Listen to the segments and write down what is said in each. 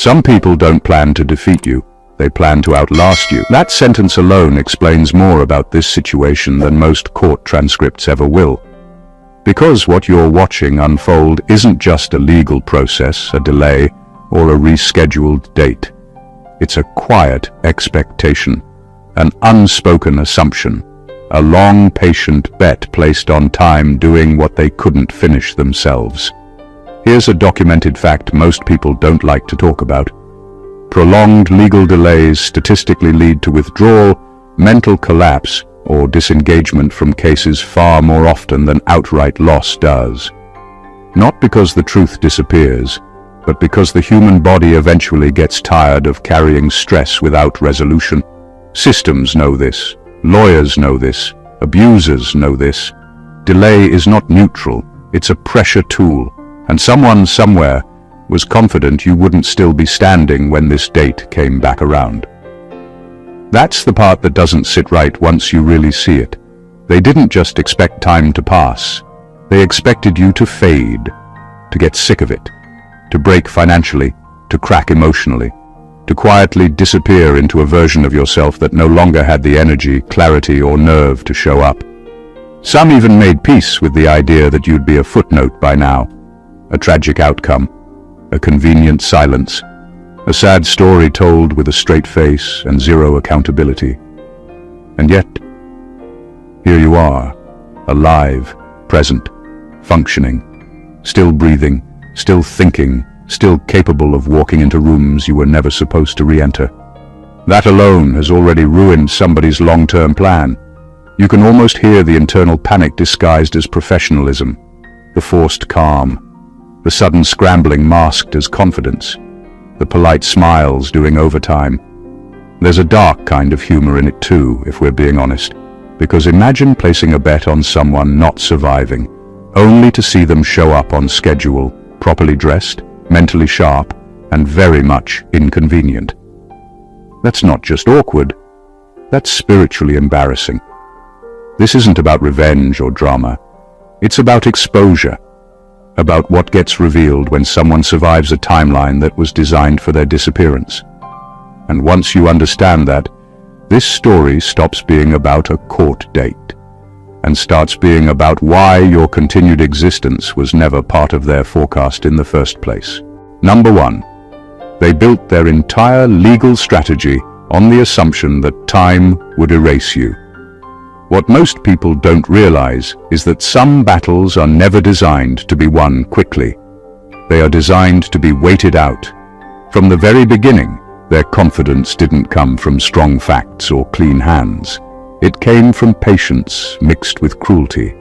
Some people don't plan to defeat you, they plan to outlast you. That sentence alone explains more about this situation than most court transcripts ever will. Because what you're watching unfold isn't just a legal process, a delay, or a rescheduled date. It's a quiet expectation, an unspoken assumption, a long, patient bet placed on time doing what they couldn't finish themselves. Here's a documented fact most people don't like to talk about. Prolonged legal delays statistically lead to withdrawal, mental collapse, or disengagement from cases far more often than outright loss does. Not because the truth disappears, but because the human body eventually gets tired of carrying stress without resolution. Systems know this, lawyers know this, abusers know this. Delay is not neutral, it's a pressure tool, and someone somewhere was confident you wouldn't still be standing when this date came back around. That's the part that doesn't sit right once you really see it. They didn't just expect time to pass. They expected you to fade, to get sick of it, to break financially, to crack emotionally, to quietly disappear into a version of yourself that no longer had the energy, clarity, or nerve to show up. Some even made peace with the idea that you'd be a footnote by now, a tragic outcome, a convenient silence, a sad story told with a straight face and zero accountability. And yet, here you are, alive, present, functioning, still breathing, still thinking, still capable of walking into rooms you were never supposed to re-enter. That alone has already ruined somebody's long-term plan. You can almost hear the internal panic disguised as professionalism, the forced calm, the sudden scrambling masked as confidence, the polite smiles doing overtime. There's a dark kind of humor in it too, if we're being honest, because imagine placing a bet on someone not surviving, only to see them show up on schedule, properly dressed, mentally sharp, and very much inconvenient. That's not just awkward, that's spiritually embarrassing. This isn't about revenge or drama, it's about exposure, about what gets revealed when someone survives a timeline that was designed for their disappearance. And once you understand that, this story stops being about a court date and starts being about why your continued existence was never part of their forecast in the first place. Number one, they built their entire legal strategy on the assumption that time would erase you. What most people don't realize is that some battles are never designed to be won quickly. They are designed to be waited out. From the very beginning, their confidence didn't come from strong facts or clean hands. It came from patience mixed with cruelty.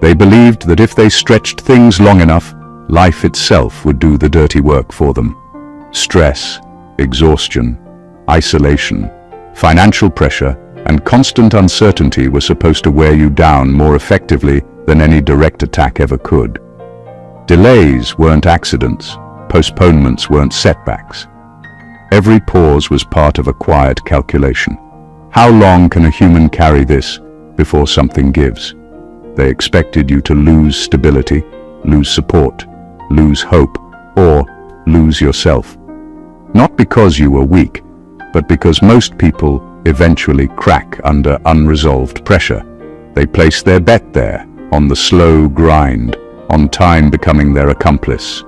They believed that if they stretched things long enough, life itself would do the dirty work for them. Stress, exhaustion, isolation, financial pressure, and constant uncertainty were supposed to wear you down more effectively than any direct attack ever could. Delays weren't accidents, postponements weren't setbacks. Every pause was part of a quiet calculation. How long can a human carry this before something gives? They expected you to lose stability, lose support, lose hope, or lose yourself. Not because you were weak, but because most people eventually crack under unresolved pressure. They place their bet there, on the slow grind, on time becoming their accomplice.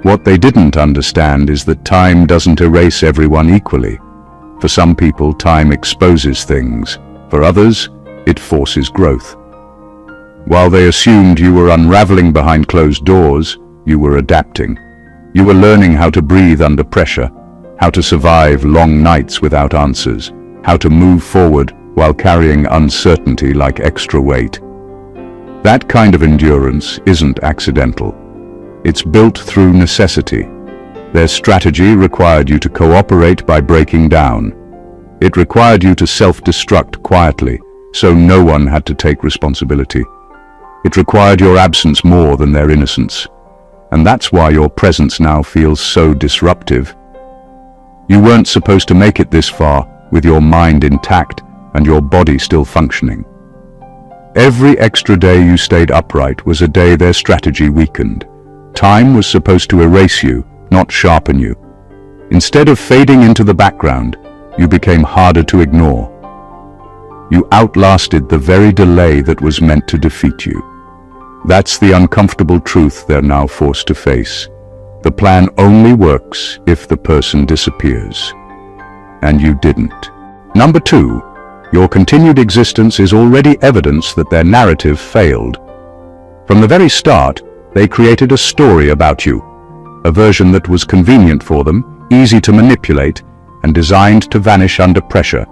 What they didn't understand is that time doesn't erase everyone equally. For some people, time exposes things. For others, it forces growth. While they assumed you were unraveling behind closed doors, you were adapting. You were learning how to breathe under pressure, how to survive long nights without answers, how to move forward while carrying uncertainty like extra weight. That kind of endurance isn't accidental. It's built through necessity. Their strategy required you to cooperate by breaking down. It required you to self-destruct quietly, so no one had to take responsibility. It required your absence more than their innocence. And that's why your presence now feels so disruptive. You weren't supposed to make it this far with your mind intact and your body still functioning. Every extra day you stayed upright was a day their strategy weakened. Time was supposed to erase you, not sharpen you. Instead of fading into the background, you became harder to ignore. You outlasted the very delay that was meant to defeat you. That's the uncomfortable truth they're now forced to face. The plan only works if the person disappears. And you didn't. Number 2, your continued existence is already evidence that their narrative failed. From the very start, they created a story about you, a version that was convenient for them, easy to manipulate, and designed to vanish under pressure.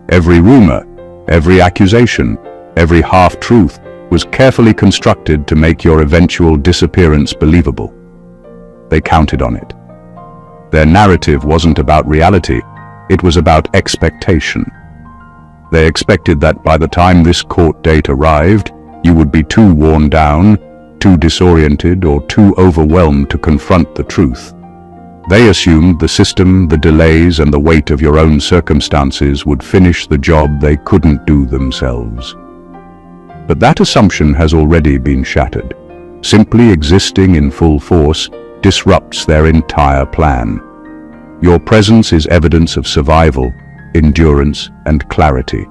Every rumor, every accusation, every half-truth was carefully constructed to make your eventual disappearance believable. They counted on it. Their narrative wasn't about reality, it was about expectation. They expected that by the time this court date arrived, you would be too worn down, too disoriented, or too overwhelmed to confront the truth. They assumed the system, the delays, and the weight of your own circumstances would finish the job they couldn't do themselves. But that assumption has already been shattered. Simply existing in full force disrupts their entire plan. Your presence is evidence of survival, endurance, and clarity.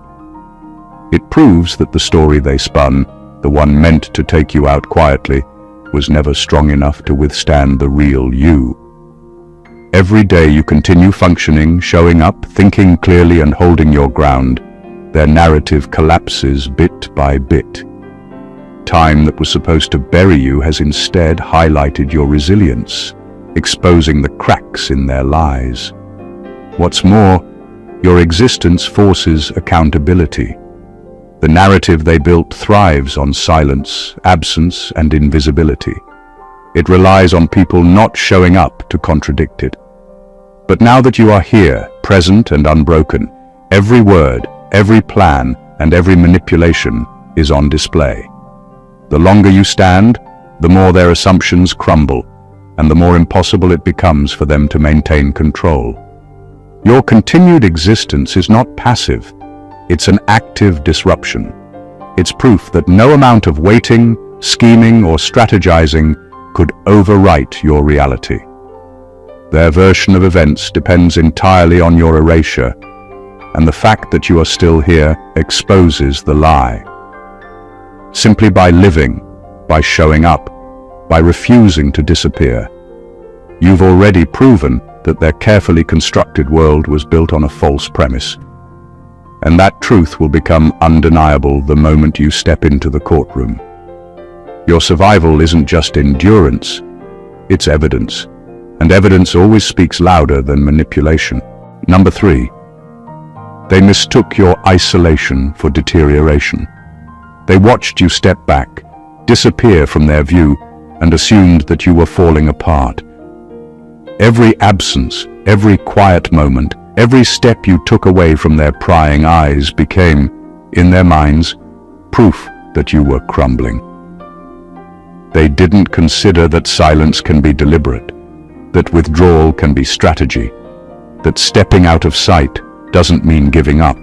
It proves that the story they spun, the one meant to take you out quietly, was never strong enough to withstand the real you. Every day you continue functioning, showing up, thinking clearly, and holding your ground. Their narrative collapses bit by bit. Time that was supposed to bury you has instead highlighted your resilience, exposing the cracks in their lies. What's more, your existence forces accountability. The narrative they built thrives on silence, absence, and invisibility. It relies on people not showing up to contradict it. But now that you are here, present and unbroken, every word, every plan, and every manipulation is on display. The longer you stand, the more their assumptions crumble, and the more impossible it becomes for them to maintain control. Your continued existence is not passive. It's an active disruption. It's proof that no amount of waiting, scheming, or strategizing could overwrite your reality. Their version of events depends entirely on your erasure, and the fact that you are still here exposes the lie. Simply by living, by showing up, by refusing to disappear, you've already proven that their carefully constructed world was built on a false premise. And that truth will become undeniable the moment you step into the courtroom. Your survival isn't just endurance, it's evidence. And evidence always speaks louder than manipulation. Number 3. They mistook your isolation for deterioration. They watched you step back, disappear from their view, and assumed that you were falling apart. Every absence, every quiet moment, every step you took away from their prying eyes became, in their minds, proof that you were crumbling. They didn't consider that silence can be deliberate, that withdrawal can be strategy, that stepping out of sight doesn't mean giving up.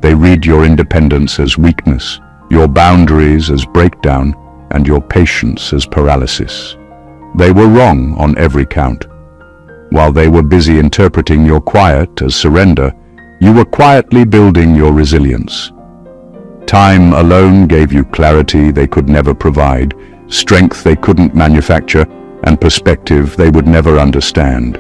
They read your independence as weakness, your boundaries as breakdown, and your patience as paralysis. They were wrong on every count. While they were busy interpreting your quiet as surrender, you were quietly building your resilience. Time alone gave you clarity they could never provide, strength they couldn't manufacture, and perspective they would never understand.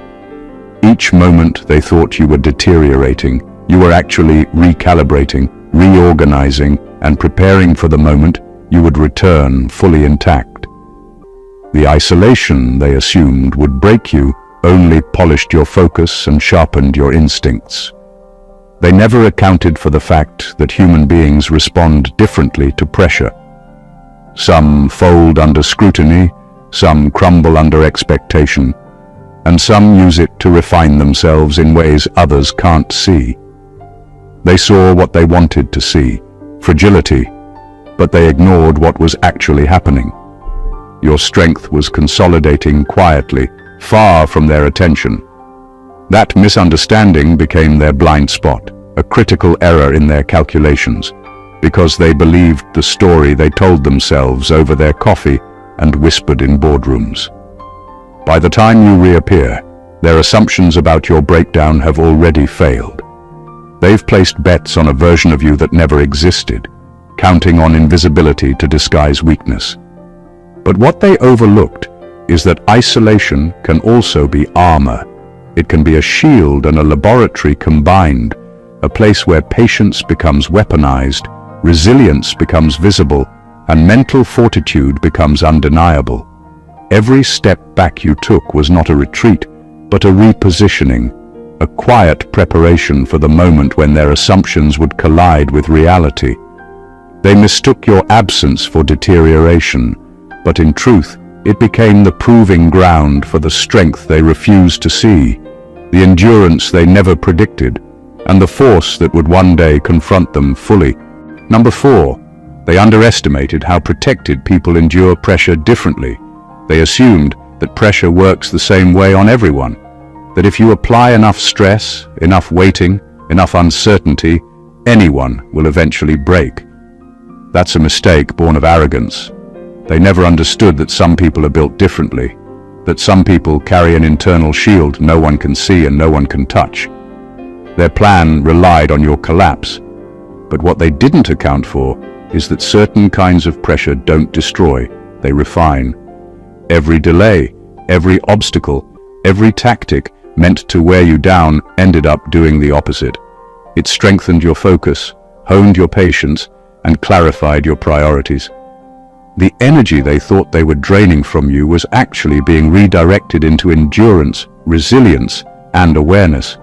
Each moment they thought you were deteriorating, you were actually recalibrating, reorganizing, and preparing for the moment you would return fully intact. The isolation they assumed would break you only polished your focus and sharpened your instincts. They never accounted for the fact that human beings respond differently to pressure. Some fold under scrutiny, some crumble under expectation, and some use it to refine themselves in ways others can't see. They saw what they wanted to see, fragility, but they ignored what was actually happening. Your strength was consolidating quietly, far from their attention. That misunderstanding became their blind spot, a critical error in their calculations, because they believed the story they told themselves over their coffee and whispered in boardrooms. By the time you reappear, Their assumptions about your breakdown have already failed. They've placed bets on a version of you that never existed, counting on invisibility to disguise weakness. But what they overlooked is that isolation can also be armor. It can be a shield and a laboratory combined, a place where patience becomes weaponized, resilience becomes visible, and mental fortitude becomes undeniable. Every step back you took was not a retreat, but a repositioning, a quiet preparation for the moment when their assumptions would collide with reality. They mistook your absence for deterioration, but in truth, it became the proving ground for the strength they refused to see, the endurance they never predicted, and the force that would one day confront them fully. Number 4, they underestimated how protected people endure pressure differently. They assumed that pressure works the same way on everyone, that if you apply enough stress, enough waiting, enough uncertainty, anyone will eventually break. That's a mistake born of arrogance. They never understood that some people are built differently, that some people carry an internal shield no one can see and no one can touch. Their plan relied on your collapse, but what they didn't account for is that certain kinds of pressure don't destroy, they refine. Every delay, every obstacle, every tactic meant to wear you down ended up doing the opposite. It strengthened your focus, honed your patience, and clarified your priorities. The energy they thought they were draining from you was actually being redirected into endurance, resilience, and awareness.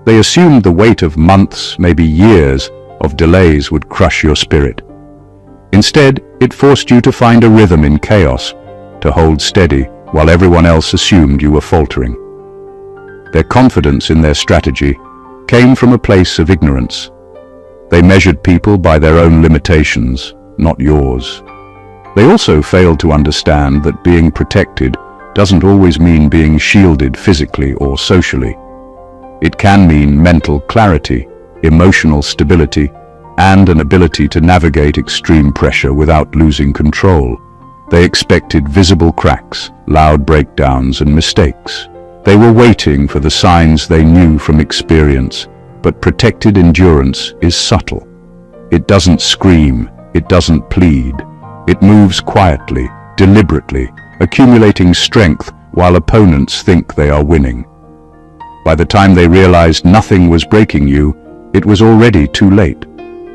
They assumed the weight of months, maybe years, of delays would crush your spirit. Instead, it forced you to find a rhythm in chaos, to hold steady while everyone else assumed you were faltering. Their confidence in their strategy came from a place of ignorance. They measured people by their own limitations, not yours. They also failed to understand that being protected doesn't always mean being shielded physically or socially. It can mean mental clarity, emotional stability, and an ability to navigate extreme pressure without losing control. They expected visible cracks, loud breakdowns, and mistakes. They were waiting for the signs they knew from experience, but protected endurance is subtle. It doesn't scream, it doesn't plead. It moves quietly, deliberately, accumulating strength while opponents think they are winning. By the time they realized nothing was breaking you, it was already too late.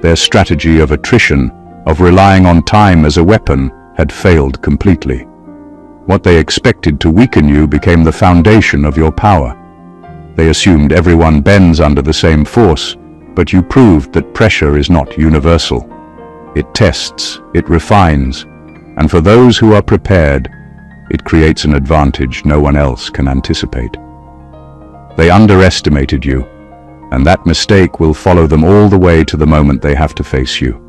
Their strategy of attrition, of relying on time as a weapon, had failed completely. What they expected to weaken you became the foundation of your power. They assumed everyone bends under the same force, but you proved that pressure is not universal. It tests, it refines, and for those who are prepared, it creates an advantage no one else can anticipate. They underestimated you, and that mistake will follow them all the way to the moment they have to face you.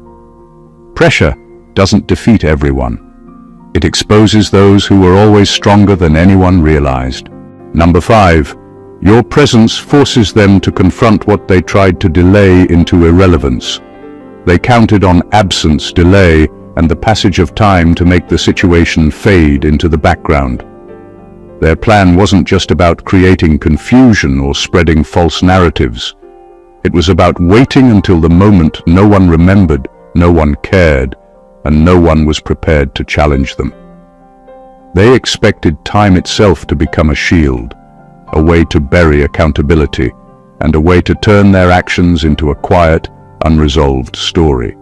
Pressure doesn't defeat everyone. It exposes those who were always stronger than anyone realized. Number 5, your presence forces them to confront what they tried to delay into irrelevance. They counted on absence, delay, and the passage of time to make the situation fade into the background. Their plan wasn't just about creating confusion or spreading false narratives. It was about waiting until the moment no one remembered, no one cared, and no one was prepared to challenge them. They expected time itself to become a shield, a way to bury accountability, and a way to turn their actions into a quiet, unresolved story.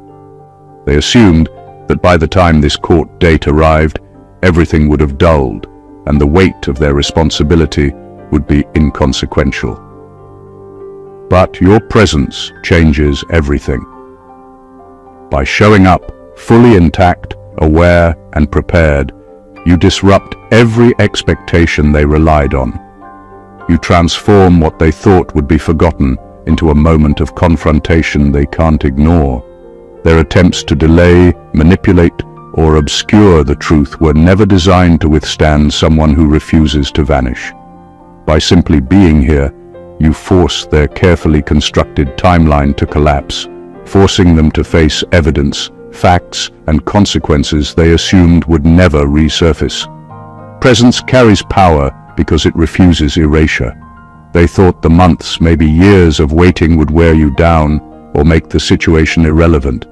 They assumed that by the time this court date arrived, everything would have dulled, and the weight of their responsibility would be inconsequential. But your presence changes everything. By showing up, fully intact, aware, and prepared, you disrupt every expectation they relied on. You transform what they thought would be forgotten into a moment of confrontation they can't ignore. Their attempts to delay, manipulate, or obscure the truth were never designed to withstand someone who refuses to vanish. By simply being here, you force their carefully constructed timeline to collapse, forcing them to face evidence, facts, and consequences they assumed would never resurface. Presence carries power because it refuses erasure. They thought the months, maybe years of waiting would wear you down or make the situation irrelevant.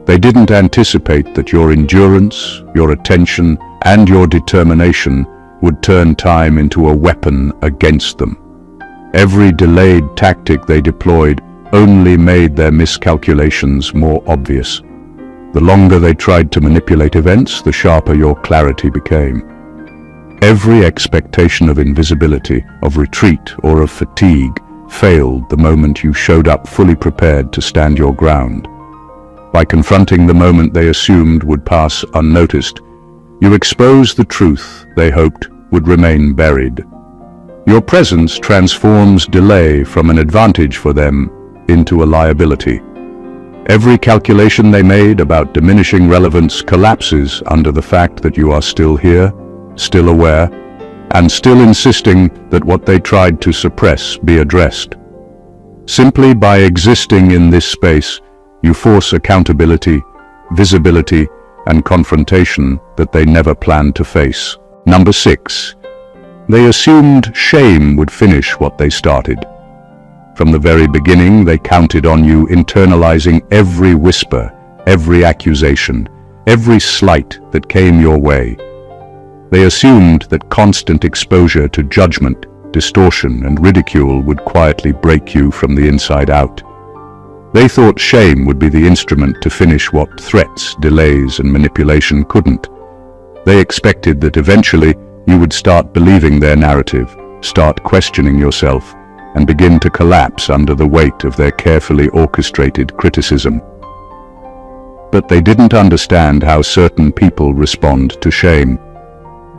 They didn't anticipate that your endurance, your attention, and your determination would turn time into a weapon against them. Every delayed tactic they deployed only made their miscalculations more obvious. The longer they tried to manipulate events, the sharper your clarity became. Every expectation of invisibility, of retreat, or of fatigue failed the moment you showed up fully prepared to stand your ground. By confronting the moment they assumed would pass unnoticed, you exposed the truth they hoped would remain buried. Your presence transforms delay from an advantage for them into a liability. Every calculation they made about diminishing relevance collapses under the fact that you are still here, still aware, and still insisting that what they tried to suppress be addressed. Simply by existing in this space, you force accountability, visibility, and confrontation that they never planned to face. Number 6. They assumed shame would finish what they started. From the very beginning, they counted on you internalizing every whisper, every accusation, every slight that came your way. They assumed that constant exposure to judgment, distortion, and ridicule would quietly break you from the inside out. They thought shame would be the instrument to finish what threats, delays, and manipulation couldn't. They expected that eventually you would start believing their narrative, start questioning yourself, and begin to collapse under the weight of their carefully orchestrated criticism. But they didn't understand how certain people respond to shame.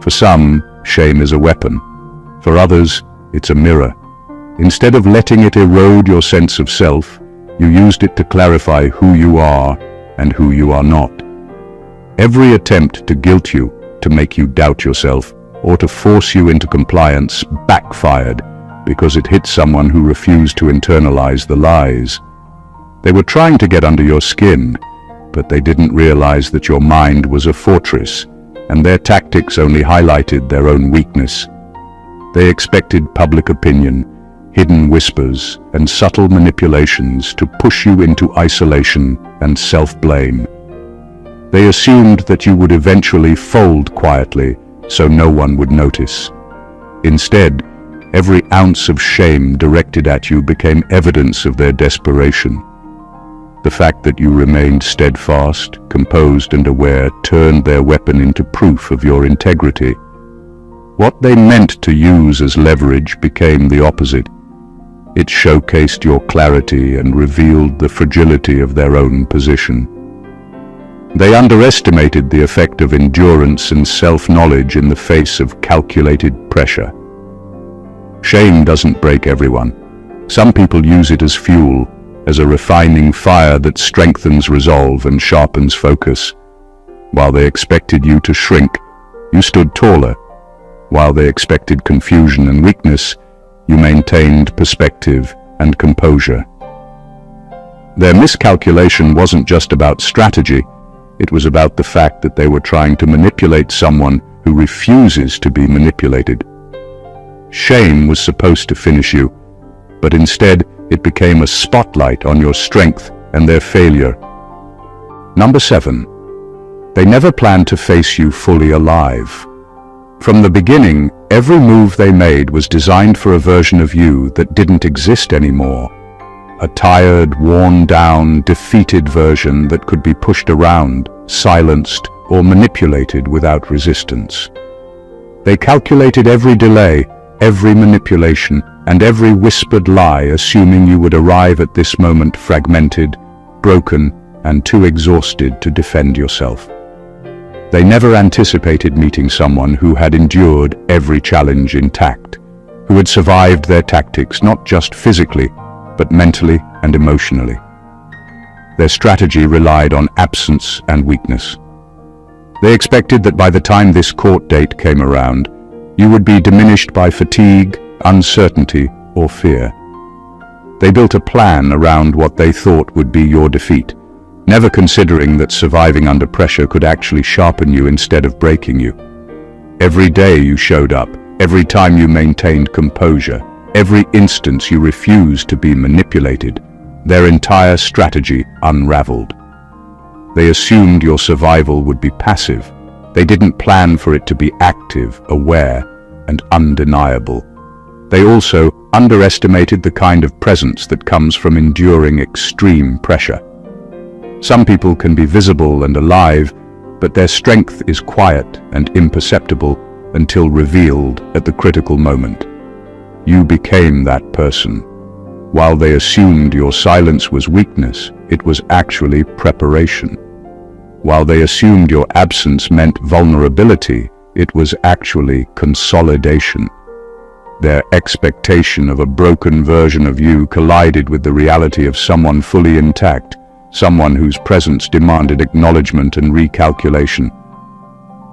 For some, shame is a weapon. For others, it's a mirror. Instead of letting it erode your sense of self, you used it to clarify who you are and who you are not. Every attempt to guilt you, to make you doubt yourself, or to force you into compliance backfired because it hit someone who refused to internalize the lies. They were trying to get under your skin, but they didn't realize that your mind was a fortress, and their tactics only highlighted their own weakness. They expected public opinion, hidden whispers, and subtle manipulations to push you into isolation and self-blame. They assumed that you would eventually fold quietly so no one would notice. Instead, every ounce of shame directed at you became evidence of their desperation. The fact that you remained steadfast, composed, and aware turned their weapon into proof of your integrity. What they meant to use as leverage became the opposite. It showcased your clarity and revealed the fragility of their own position. They underestimated the effect of endurance and self-knowledge in the face of calculated pressure. Shame doesn't break everyone. Some people use it as fuel, as a refining fire that strengthens resolve and sharpens focus. While they expected you to shrink, you stood taller. While they expected confusion and weakness, you maintained perspective and composure. Their miscalculation wasn't just about strategy. It was about the fact that they were trying to manipulate someone who refuses to be manipulated. Shame was supposed to finish you, but instead it became a spotlight on your strength and their failure. Number 7. They never planned to face you fully alive. From the beginning, every move they made was designed for a version of you that didn't exist anymore. A tired, worn-down, defeated version that could be pushed around, silenced, or manipulated without resistance. They calculated every delay, every manipulation, and every whispered lie, assuming you would arrive at this moment fragmented, broken, and too exhausted to defend yourself. They never anticipated meeting someone who had endured every challenge intact, who had survived their tactics not just physically, but mentally and emotionally. Their strategy relied on absence and weakness. They expected that by the time this court date came around, you would be diminished by fatigue, uncertainty, or fear. They built a plan around what they thought would be your defeat, never considering that surviving under pressure could actually sharpen you instead of breaking you. Every day you showed up, every time you maintained composure, every instance you refused to be manipulated, their entire strategy unraveled. They assumed your survival would be passive. They didn't plan for it to be active, aware, and undeniable. They also underestimated the kind of presence that comes from enduring extreme pressure. Some people can be visible and alive, but their strength is quiet and imperceptible until revealed at the critical moment. You became that person. While they assumed your silence was weakness, it was actually preparation. While they assumed your absence meant vulnerability, it was actually consolidation. Their expectation of a broken version of you collided with the reality of someone fully intact, someone whose presence demanded acknowledgement and recalculation.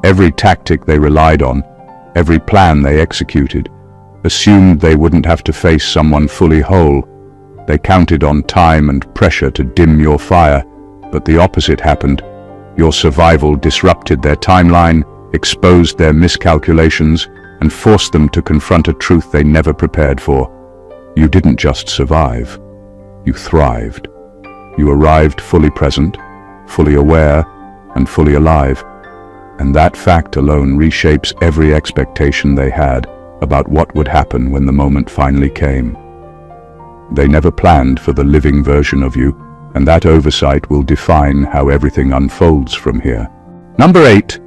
Every tactic they relied on, every plan they executed, assumed they wouldn't have to face someone fully whole. They counted on time and pressure to dim your fire, but the opposite happened. Your survival disrupted their timeline, exposed their miscalculations, and forced them to confront a truth they never prepared for. You didn't just survive, you thrived. You arrived fully present, fully aware, and fully alive. And that fact alone reshapes every expectation they had about what would happen when the moment finally came. They never planned for the living version of you, and that oversight will define how everything unfolds from here. Number 8.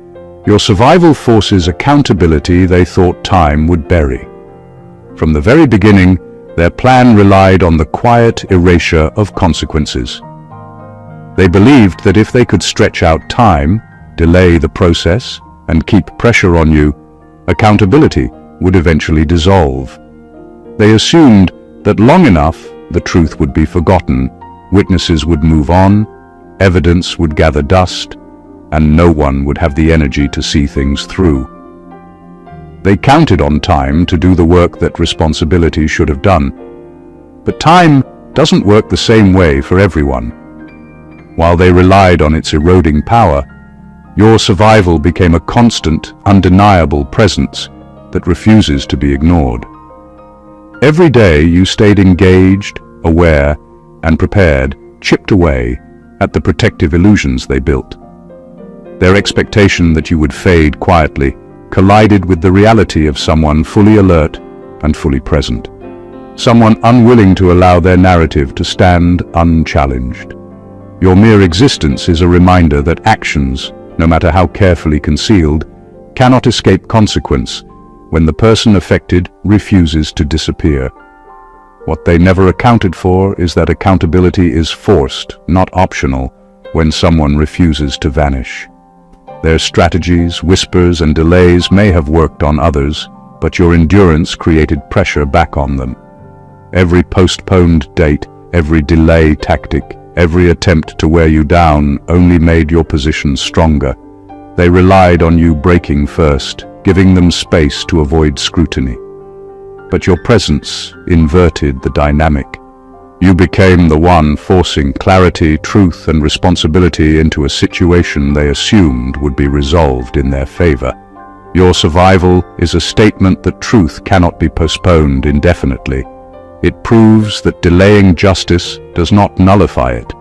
Your survival forces accountability they thought time would bury. From the very beginning, their plan relied on the quiet erasure of consequences. They believed that if they could stretch out time, delay the process, and keep pressure on you, accountability would eventually dissolve. They assumed that long enough, the truth would be forgotten, witnesses would move on, evidence would gather dust, and no one would have the energy to see things through. They counted on time to do the work that responsibility should have done. But time doesn't work the same way for everyone. While they relied on its eroding power, your survival became a constant, undeniable presence that refuses to be ignored. Every day you stayed engaged, aware, and prepared, chipped away at the protective illusions they built. Their expectation that you would fade quietly collided with the reality of someone fully alert and fully present. Someone unwilling to allow their narrative to stand unchallenged. Your mere existence is a reminder that actions, no matter how carefully concealed, cannot escape consequence when the person affected refuses to disappear. What they never accounted for is that accountability is forced, not optional, when someone refuses to vanish. Their strategies, whispers, and delays may have worked on others, but your endurance created pressure back on them. Every postponed date, every delay tactic, every attempt to wear you down only made your position stronger. They relied on you breaking first, giving them space to avoid scrutiny. But your presence inverted the dynamic. You became the one forcing clarity, truth, and responsibility into a situation they assumed would be resolved in their favor. Your survival is a statement that truth cannot be postponed indefinitely. It proves that delaying justice does not nullify it.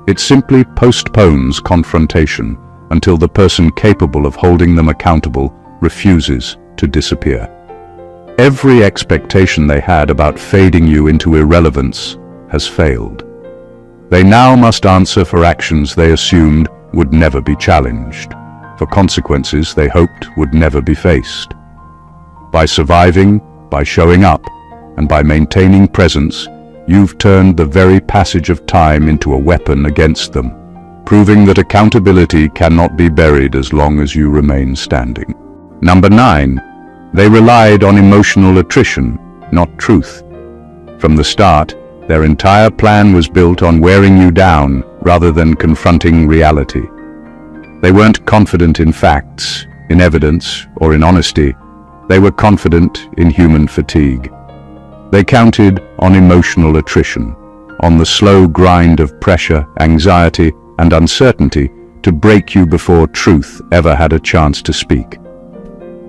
It simply postpones confrontation until the person capable of holding them accountable refuses to disappear. Every expectation they had about fading you into irrelevance has failed. They now must answer for actions they assumed would never be challenged, for consequences they hoped would never be faced. By surviving, by showing up, and by maintaining presence, you've turned the very passage of time into a weapon against them, proving that accountability cannot be buried as long as you remain standing. Number 9. They relied on emotional attrition, not truth. From the start, their entire plan was built on wearing you down rather than confronting reality. They weren't confident in facts, in evidence, or in honesty. They were confident in human fatigue. They counted on emotional attrition, on the slow grind of pressure, anxiety, and uncertainty to break you before truth ever had a chance to speak.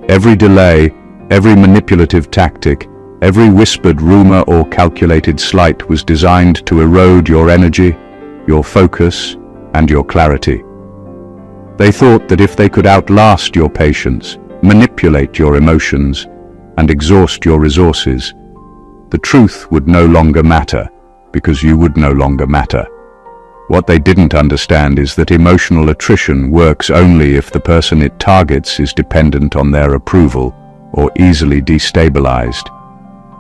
Every delay, Every manipulative tactic, every whispered rumor or calculated slight was designed to erode your energy, your focus, and your clarity. They thought that if they could outlast your patience, manipulate your emotions, and exhaust your resources, the truth would no longer matter, because you would no longer matter. What they didn't understand is that emotional attrition works only if the person it targets is dependent on their approval or easily destabilized.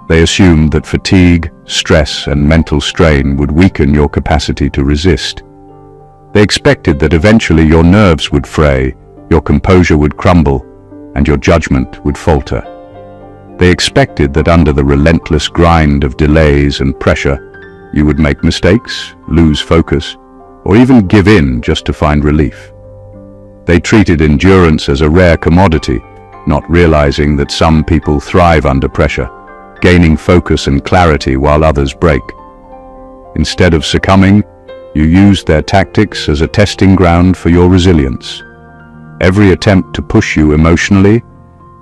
They assumed that fatigue, stress, and mental strain would weaken your capacity to resist. They expected that eventually your nerves would fray, your composure would crumble, and your judgment would falter. They expected that under the relentless grind of delays and pressure, you would make mistakes, lose focus, or even give in just to find relief. They treated endurance as a rare commodity, not realizing that some people thrive under pressure, gaining focus and clarity while others break. Instead of succumbing, you used their tactics as a testing ground for your resilience. Every attempt to push you emotionally,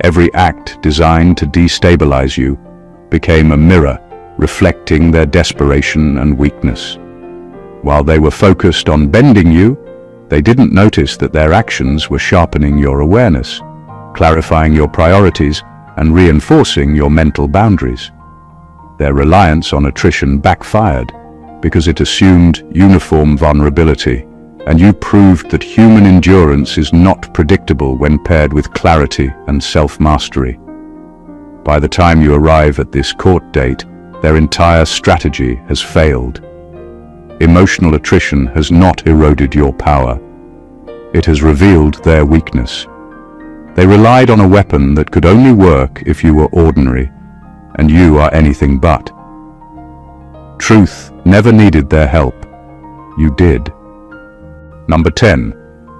every act designed to destabilize you, became a mirror reflecting their desperation and weakness. While they were focused on bending you, they didn't notice that their actions were sharpening your awareness, clarifying your priorities, and reinforcing your mental boundaries. Their reliance on attrition backfired because it assumed uniform vulnerability, and you proved that human endurance is not predictable when paired with clarity and self-mastery. By the time you arrive at this court date, their entire strategy has failed. Emotional attrition has not eroded your power. It has revealed their weakness. They relied on a weapon that could only work if you were ordinary, and you are anything but. Truth never needed their help. You did. Number 10.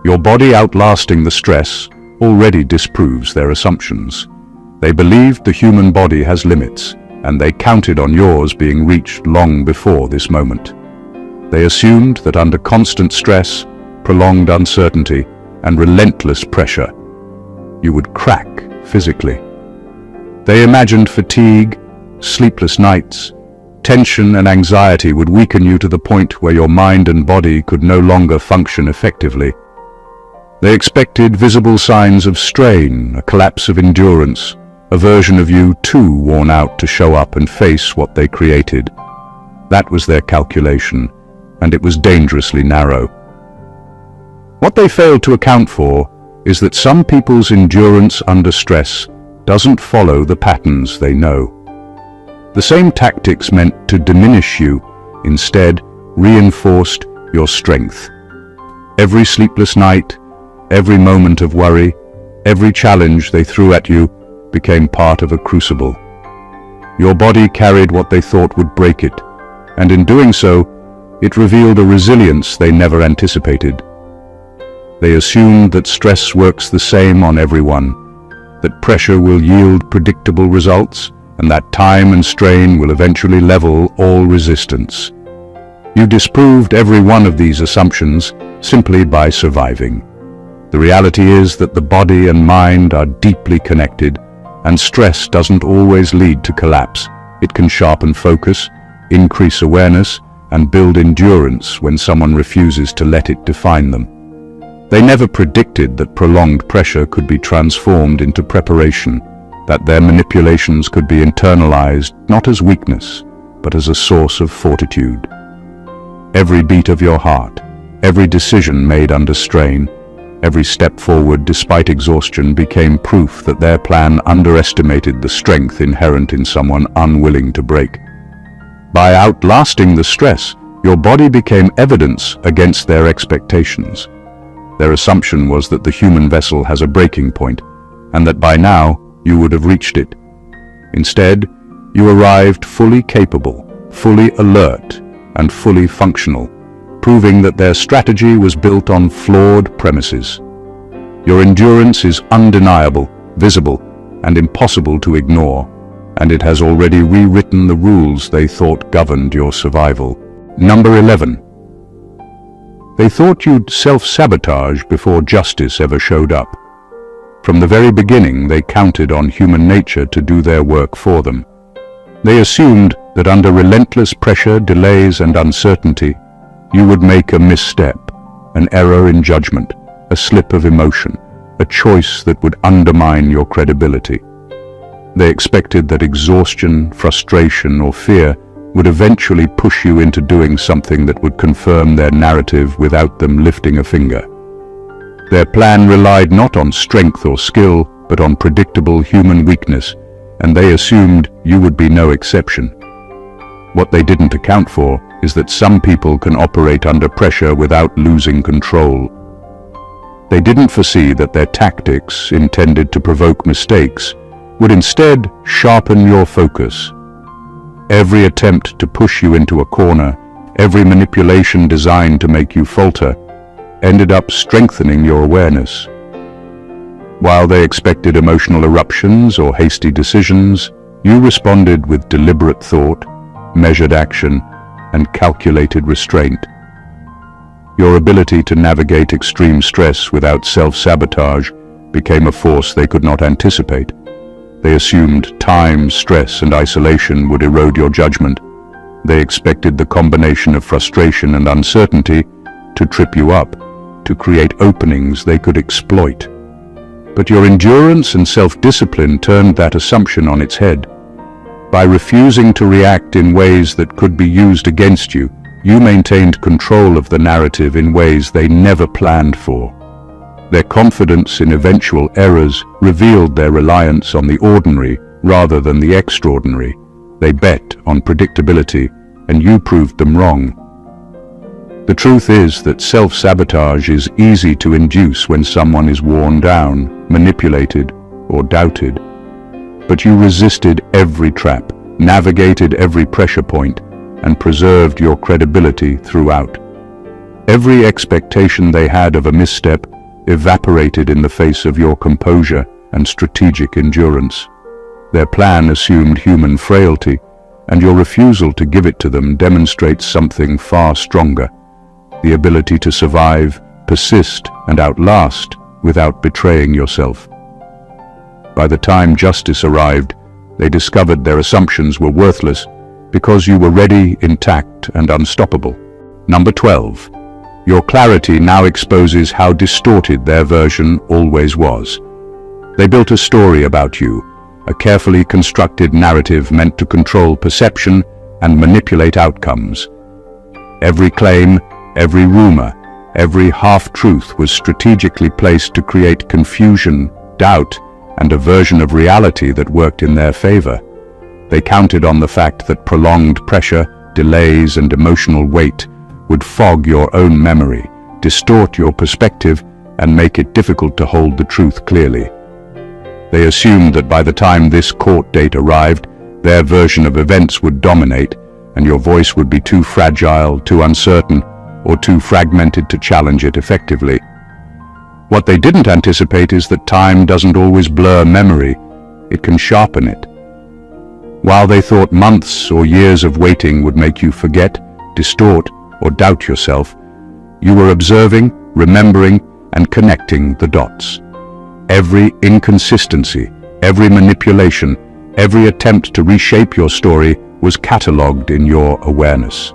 Your body outlasting the stress already disproves their assumptions. They believed the human body has limits, and they counted on yours being reached long before this moment. They assumed that under constant stress, prolonged uncertainty, and relentless pressure, you would crack physically. They imagined fatigue, sleepless nights, tension and anxiety would weaken you to the point where your mind and body could no longer function effectively. They expected visible signs of strain, a collapse of endurance, a version of you too worn out to show up and face what they created. That was their calculation, and it was dangerously narrow. What they failed to account for is that some people's endurance under stress doesn't follow the patterns they know. The same tactics meant to diminish you, instead reinforced your strength. Every sleepless night, every moment of worry, every challenge they threw at you became part of a crucible. Your body carried what they thought would break it, and in doing so, it revealed a resilience they never anticipated. They assumed that stress works the same on everyone, that pressure will yield predictable results, and that time and strain will eventually level all resistance. You disproved every one of these assumptions simply by surviving. The reality is that the body and mind are deeply connected, and stress doesn't always lead to collapse. It can sharpen focus, increase awareness, and build endurance when someone refuses to let it define them. They never predicted that prolonged pressure could be transformed into preparation, that their manipulations could be internalized not as weakness, but as a source of fortitude. Every beat of your heart, every decision made under strain, every step forward despite exhaustion became proof that their plan underestimated the strength inherent in someone unwilling to break. By outlasting the stress, your body became evidence against their expectations. Their assumption was that the human vessel has a breaking point, and that by now you would have reached it. Instead, you arrived fully capable, fully alert, and fully functional, proving that their strategy was built on flawed premises. Your endurance is undeniable, visible, and impossible to ignore, and it has already rewritten the rules they thought governed your survival. Number 11. They thought you'd self-sabotage before justice ever showed up. From the very beginning, they counted on human nature to do their work for them. They assumed that under relentless pressure, delays, and uncertainty, you would make a misstep, an error in judgment, a slip of emotion, a choice that would undermine your credibility. They expected that exhaustion, frustration, or fear would eventually push you into doing something that would confirm their narrative without them lifting a finger. Their plan relied not on strength or skill, but on predictable human weakness, and they assumed you would be no exception. What they didn't account for is that some people can operate under pressure without losing control. They didn't foresee that their tactics, intended to provoke mistakes, would instead sharpen your focus. Every attempt to push you into a corner, every manipulation designed to make you falter, ended up strengthening your awareness. While they expected emotional eruptions or hasty decisions, you responded with deliberate thought, measured action, and calculated restraint. Your ability to navigate extreme stress without self-sabotage became a force they could not anticipate. They assumed time, stress, and isolation would erode your judgment. They expected the combination of frustration and uncertainty to trip you up, to create openings they could exploit. But your endurance and self-discipline turned that assumption on its head. By refusing to react in ways that could be used against you, you maintained control of the narrative in ways they never planned for. Their confidence in eventual errors revealed their reliance on the ordinary rather than the extraordinary. They bet on predictability, and you proved them wrong. The truth is that self-sabotage is easy to induce when someone is worn down, manipulated, or doubted. But you resisted every trap, navigated every pressure point, and preserved your credibility throughout. Every expectation they had of a misstep evaporated in the face of your composure and strategic endurance. Their plan assumed human frailty, and your refusal to give it to them demonstrates something far stronger: the ability to survive, persist, and outlast without betraying yourself. By the time justice arrived, they discovered their assumptions were worthless because you were ready, intact, and unstoppable. Number 12. Your clarity now exposes how distorted their version always was. They built a story about you, a carefully constructed narrative meant to control perception and manipulate outcomes. Every claim, every rumor, every half-truth was strategically placed to create confusion, doubt, and a version of reality that worked in their favor. They counted on the fact that prolonged pressure, delays, and emotional weight would fog your own memory, distort your perspective, and make it difficult to hold the truth clearly. They assumed that by the time this court date arrived, their version of events would dominate, and your voice would be too fragile, too uncertain, or too fragmented to challenge it effectively. What they didn't anticipate is that time doesn't always blur memory, it can sharpen it. While they thought months or years of waiting would make you forget, distort, or doubt yourself, you were observing, remembering, and connecting the dots. Every inconsistency, every manipulation, every attempt to reshape your story was catalogued in your awareness.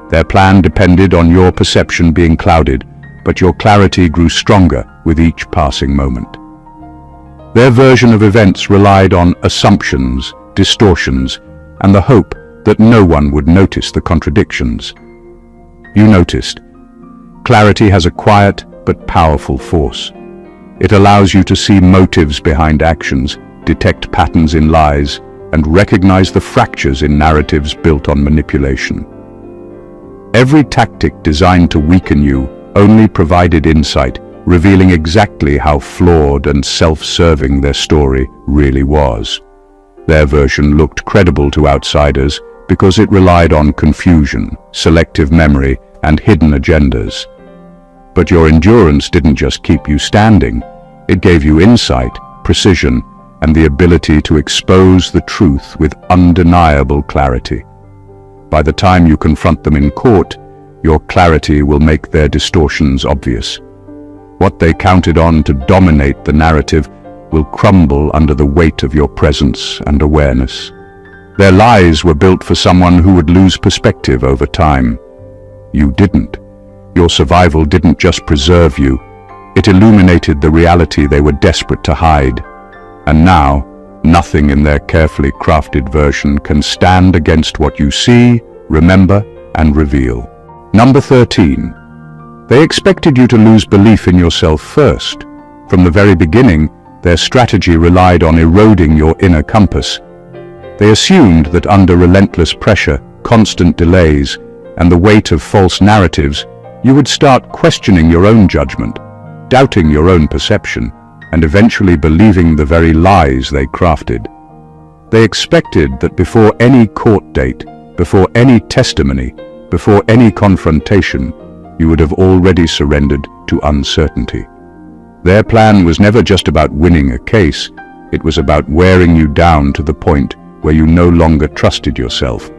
Their plan depended on your perception being clouded, but your clarity grew stronger with each passing moment. Their version of events relied on assumptions, distortions, and the hope that no one would notice the contradictions. You noticed. Clarity has a quiet but powerful force. It allows you to see motives behind actions, detect patterns in lies, and recognize the fractures in narratives built on manipulation. Every tactic designed to weaken you only provided insight, revealing exactly how flawed and self-serving their story really was. Their version looked credible to outsiders because it relied on confusion, selective memory, and hidden agendas. But your endurance didn't just keep you standing, it gave you insight, precision, and the ability to expose the truth with undeniable clarity. By the time you confront them in court, your clarity will make their distortions obvious. What they counted on to dominate the narrative will crumble under the weight of your presence and awareness. Their lies were built for someone who would lose perspective over time. You didn't. Your survival didn't just preserve you, it illuminated the reality they were desperate to hide. And now, nothing in their carefully crafted version can stand against what you see, remember, and reveal. Number 13. They expected you to lose belief in yourself first. From the very beginning, their strategy relied on eroding your inner compass. They assumed that under relentless pressure, constant delays, and the weight of false narratives, you would start questioning your own judgment, doubting your own perception, and eventually believing the very lies they crafted. They expected that before any court date, before any testimony, before any confrontation, you would have already surrendered to uncertainty. Their plan was never just about winning a case, it was about wearing you down to the point where you no longer trusted yourself.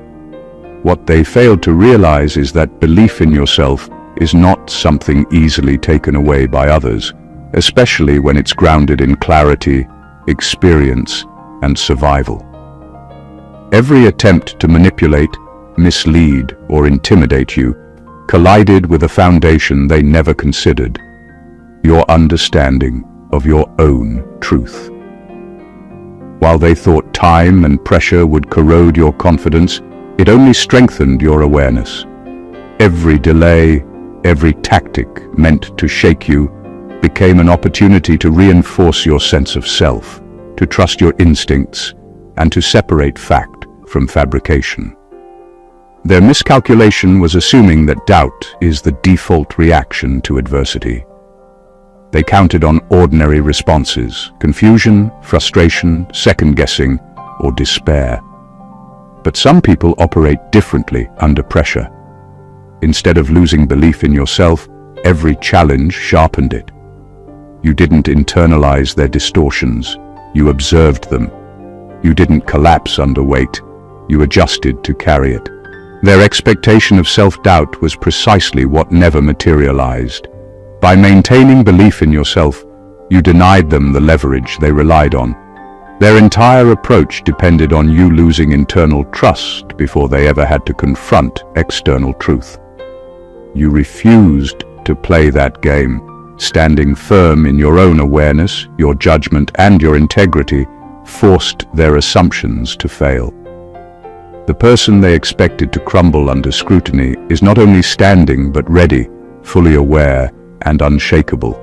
What they failed to realize is that belief in yourself is not something easily taken away by others, especially when it's grounded in clarity, experience, and survival. Every attempt to manipulate, mislead, or intimidate you collided with a foundation they never considered: your understanding of your own truth. While they thought time and pressure would corrode your confidence, it only strengthened your awareness. Every delay, every tactic meant to shake you, became an opportunity to reinforce your sense of self, to trust your instincts, and to separate fact from fabrication. Their miscalculation was assuming that doubt is the default reaction to adversity. They counted on ordinary responses: confusion, frustration, second-guessing, or despair. But some people operate differently under pressure. Instead of losing belief in yourself, every challenge sharpened it. You didn't internalize their distortions, you observed them. You didn't collapse under weight, you adjusted to carry it. Their expectation of self-doubt was precisely what never materialized. By maintaining belief in yourself, you denied them the leverage they relied on. Their entire approach depended on you losing internal trust before they ever had to confront external truth. You refused to play that game, standing firm in your own awareness, your judgment, and your integrity forced their assumptions to fail. The person they expected to crumble under scrutiny is not only standing but ready, fully aware, and unshakable.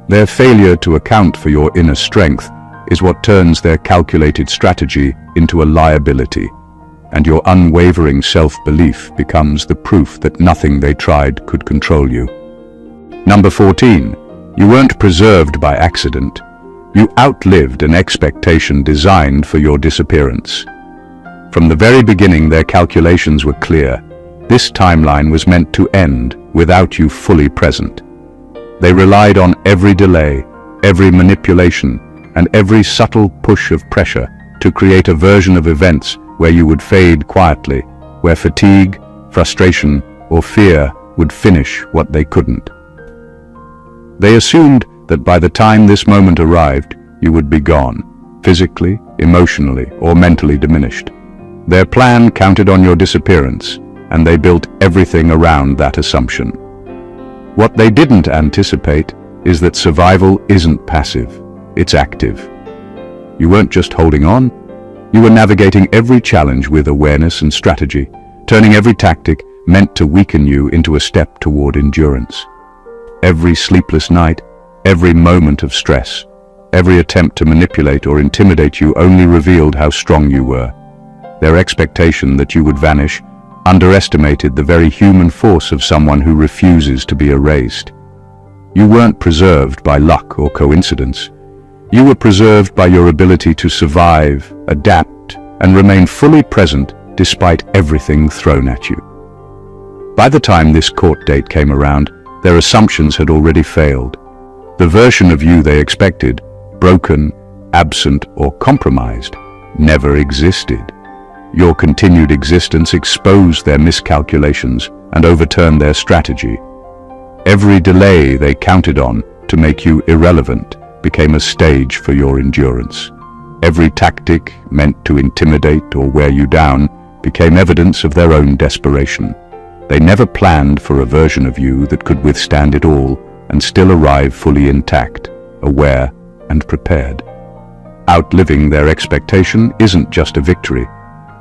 Their failure to account for your inner strength is what turns their calculated strategy into a liability, and your unwavering self-belief becomes the proof that nothing they tried could control you. Number 14. You weren't preserved by accident. You outlived an expectation designed for your disappearance. From the very beginning, their calculations were clear. This timeline was meant to end without you fully present. They relied on every delay, every manipulation, and every subtle push of pressure to create a version of events where you would fade quietly, where fatigue, frustration, or fear would finish what they couldn't. They assumed that by the time this moment arrived, you would be gone, physically, emotionally, or mentally diminished. Their plan counted on your disappearance, and they built everything around that assumption. What they didn't anticipate is that survival isn't passive, it's active. You weren't just holding on, you were navigating every challenge with awareness and strategy, turning every tactic meant to weaken you into a step toward endurance. Every sleepless night, every moment of stress, every attempt to manipulate or intimidate you only revealed how strong you were. Their expectation that you would vanish underestimated the very human force of someone who refuses to be erased. You weren't preserved by luck or coincidence. You were preserved by your ability to survive, adapt, and remain fully present despite everything thrown at you. By the time this court date came around, their assumptions had already failed. The version of you they expected, broken, absent, or compromised, never existed. Your continued existence exposed their miscalculations and overturned their strategy. Every delay they counted on to make you irrelevant became a stage for your endurance. Every tactic meant to intimidate or wear you down became evidence of their own desperation. They never planned for a version of you that could withstand it all and still arrive fully intact, aware, and prepared. Outliving their expectation isn't just a victory.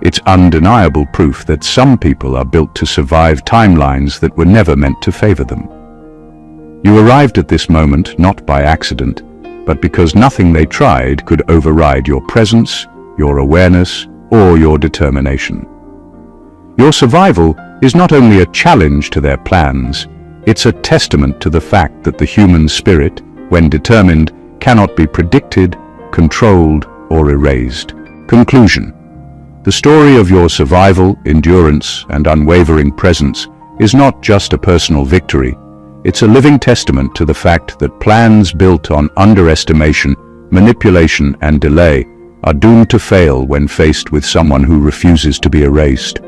It's undeniable proof that some people are built to survive timelines that were never meant to favor them. You arrived at this moment not by accident, but because nothing they tried could override your presence, your awareness, or your determination. Your survival is not only a challenge to their plans, it's a testament to the fact that the human spirit, when determined, cannot be predicted, controlled, or erased. Conclusion. The story of your survival, endurance, and unwavering presence is not just a personal victory. It's a living testament to the fact that plans built on underestimation, manipulation, and delay are doomed to fail when faced with someone who refuses to be erased.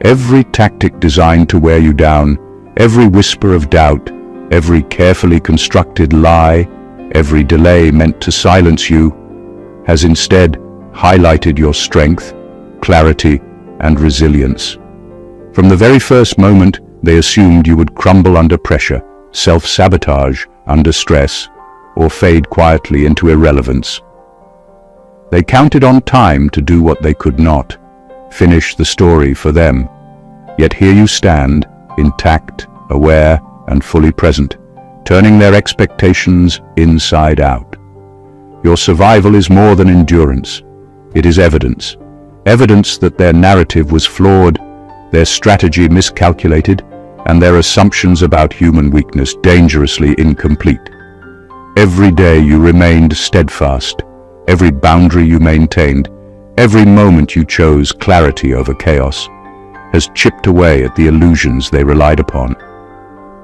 Every tactic designed to wear you down, every whisper of doubt, every carefully constructed lie, every delay meant to silence you, has instead highlighted your strength, clarity, and resilience. From the very first moment, they assumed you would crumble under pressure, self-sabotage under stress, or fade quietly into irrelevance. They counted on time to do what they could not, finish the story for them. Yet here you stand, intact, aware, and fully present, turning their expectations inside out. Your survival is more than endurance. It is evidence. Evidence that their narrative was flawed, their strategy miscalculated, and their assumptions about human weakness dangerously incomplete. Every day you remained steadfast, every boundary you maintained, every moment you chose clarity over chaos, has chipped away at the illusions they relied upon.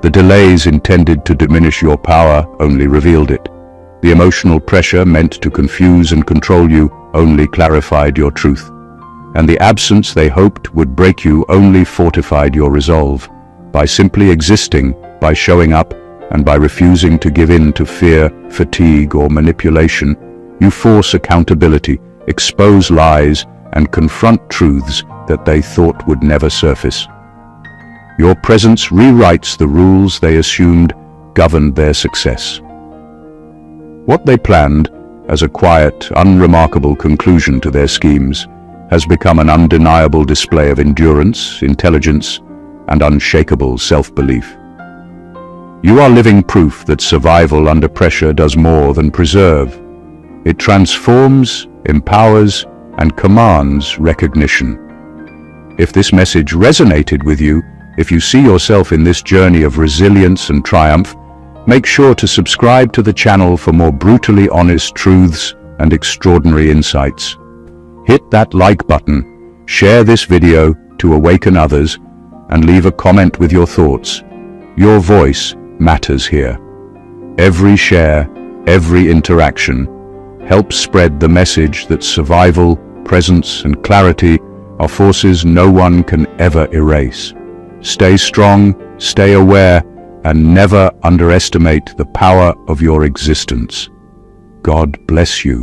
The delays intended to diminish your power only revealed it. The emotional pressure meant to confuse and control you only clarified your truth. And the absence they hoped would break you only fortified your resolve. By simply existing, by showing up, and by refusing to give in to fear, fatigue, or manipulation, you force accountability, expose lies, and confront truths that they thought would never surface. Your presence rewrites the rules they assumed governed their success. What they planned, as a quiet, unremarkable conclusion to their schemes, has become an undeniable display of endurance, intelligence, and unshakable self-belief. You are living proof that survival under pressure does more than preserve. It transforms, empowers, and commands recognition. If this message resonated with you, if you see yourself in this journey of resilience and triumph, make sure to subscribe to the channel for more brutally honest truths and extraordinary insights. Hit that like button, share this video to awaken others, and leave a comment with your thoughts. Your voice matters here. Every share, every interaction helps spread the message that survival, presence, and clarity are forces no one can ever erase. Stay strong, stay aware, and never underestimate the power of your existence. God bless you.